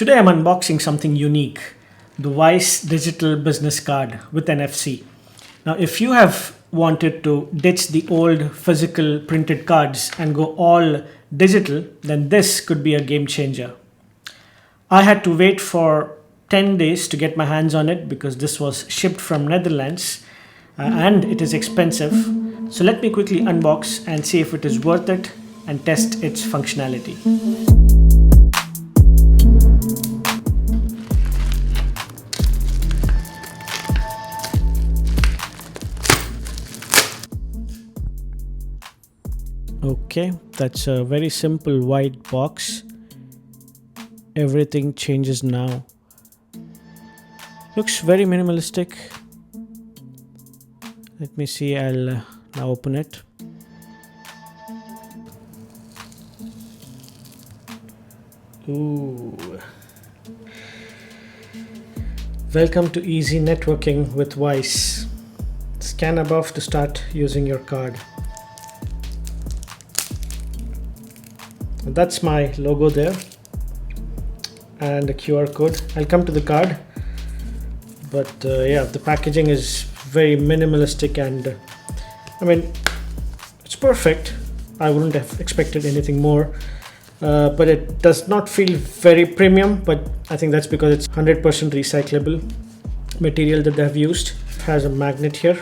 Today I'm unboxing something unique, the V1CE Digital Business Card with NFC. Now if you have wanted to ditch the old physical printed cards and go all digital, then this could be a game changer. I had to wait for 10 days to get my hands on it because this was shipped from Netherlands and it is expensive. So let me quickly unbox and see if it is worth it and test its functionality. Okay, that's a very simple white box. Everything changes now. Looks very minimalistic. Let me see, I'll now open it. Ooh. Welcome to easy networking with V1CE. Scan above to start using your card. That's my logo there and a QR code. I'll come to the card, but yeah, the packaging is very minimalistic and I mean it's perfect. I wouldn't have expected anything more, but it does not feel very premium, but I think that's because it's 100% recyclable material that they have used. It has a magnet here.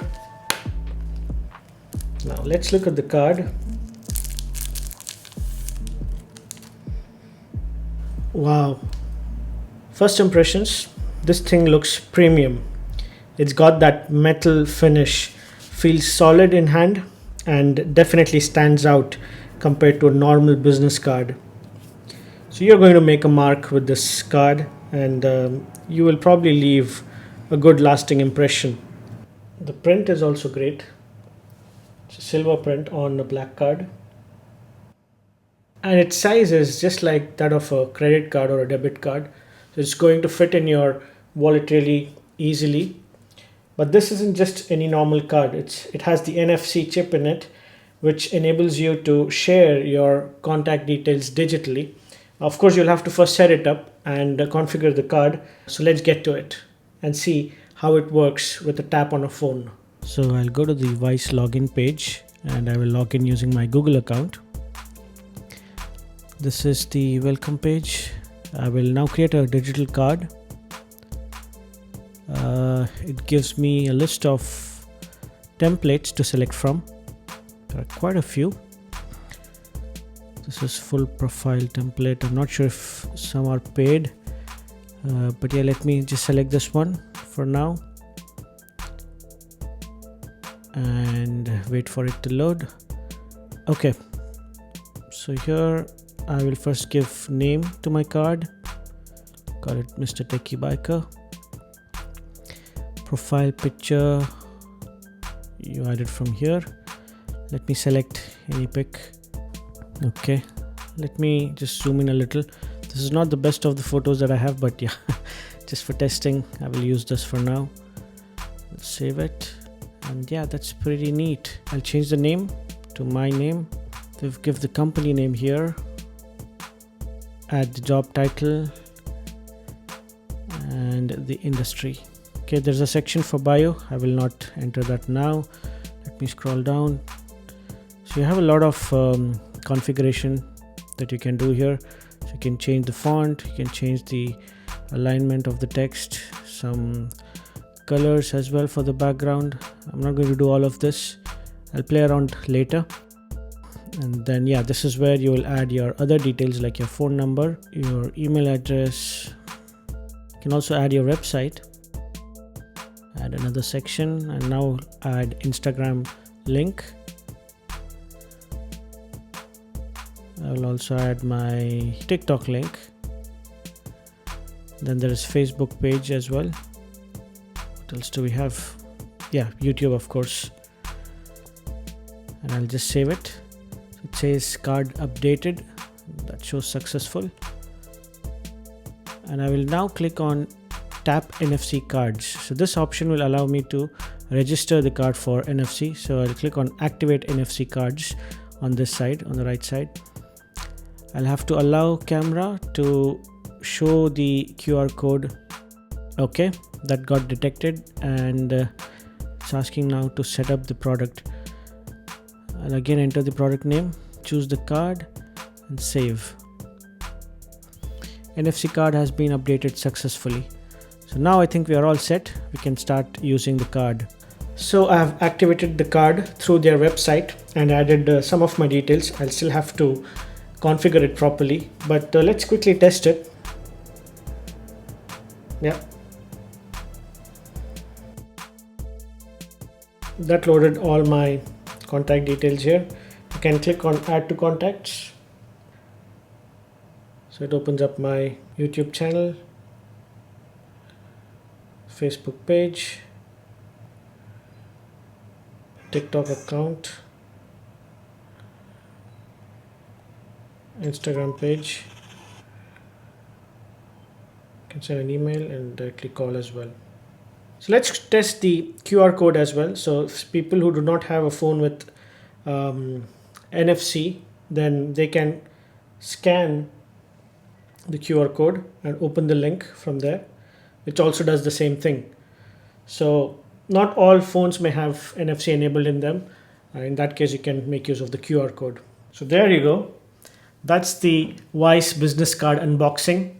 Now let's look at the card. Wow, first impressions, this thing looks premium. It's got that metal finish, feels solid in hand and definitely stands out compared to a normal business card. So you're going to make a mark with this card and you will probably leave a good lasting impression. The print is also great. It's a silver print on a black card. And its size is just like that of a credit card or a debit card. So it's going to fit in your wallet really easily. But this isn't just any normal card. It has the NFC chip in it, which enables you to share your contact details digitally. Of course, you'll have to first set it up and configure the card. So let's get to it and see how it works with a tap on a phone. So I'll go to the V1CE login page and I will log in using my Google account. This is the welcome page. I will now create a digital card. It gives me a list of templates to select from. There are quite a few. This is full profile template. I'm not sure if some are paid, but yeah, let me just select this one for now and wait for it to load. Okay, so here I will first give name to my card. Call it MrTechyBiker. Profile picture, you add it from here. Let me select any pic. Okay, let me just zoom in a little. This is not the best of the photos that I have, but yeah, just for testing, I will use this for now. Let's save it. And yeah, that's pretty neat. I'll change the name to my name. Give the company name here. Add the job title and the industry. Okay, there's a section for bio. I will not enter that now. Let me scroll down. So you have a lot of configuration that you can do here. So you can change the font, you can change the alignment of the text, some colors as well for the background. I'm not going to do all of this. I'll play around later. And then yeah, this is where you will add your other details like your phone number, your email address. You can also add your website. Add another section and now add Instagram link. I will also add my TikTok link. Then there is Facebook page as well. What else do we have? Yeah, YouTube of course. And I'll just save it. It says card updated. That shows successful. And I will now click on tap NFC cards. So this option will allow me to register the card for NFC. So I'll click on activate NFC cards on this side, on the right side. I'll have to allow camera to show the QR code. Okay, that got detected, and it's asking now to set up the product. I'll again enter the product name, choose the card and save. NFC card has been updated successfully. So now I think we are all set. We can start using the card. So I have activated the card through their website and added some of my details. I'll still have to configure it properly, but let's quickly test it. Yeah, that loaded all my contact details here. You can click on add to contacts. So it opens up my YouTube channel, Facebook page, TikTok account, Instagram page. You can send an email and directly call as well. So let's test the QR code as well. So if people who do not have a phone with NFC, then they can scan the QR code and open the link from there, which also does the same thing. So not all phones may have NFC enabled in them. In that case, you can make use of the QR code. So there you go. That's the V1CE business card unboxing.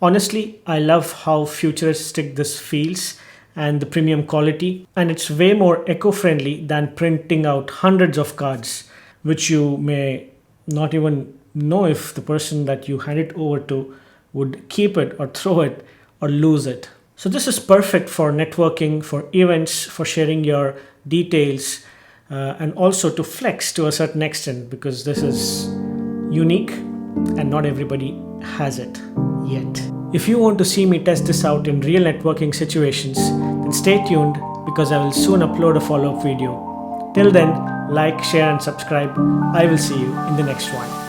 Honestly, I love how futuristic this feels and the premium quality, and it's way more eco-friendly than printing out hundreds of cards, which you may not even know if the person that you hand it over to would keep it or throw it or lose it. So this is perfect for networking, for events, for sharing your details, and also to flex to a certain extent, because this is unique and not everybody has it yet. If you want to see me test this out in real networking situations, then stay tuned, because I will soon upload a follow-up video. Till then, like, share and subscribe. I will see you in the next one.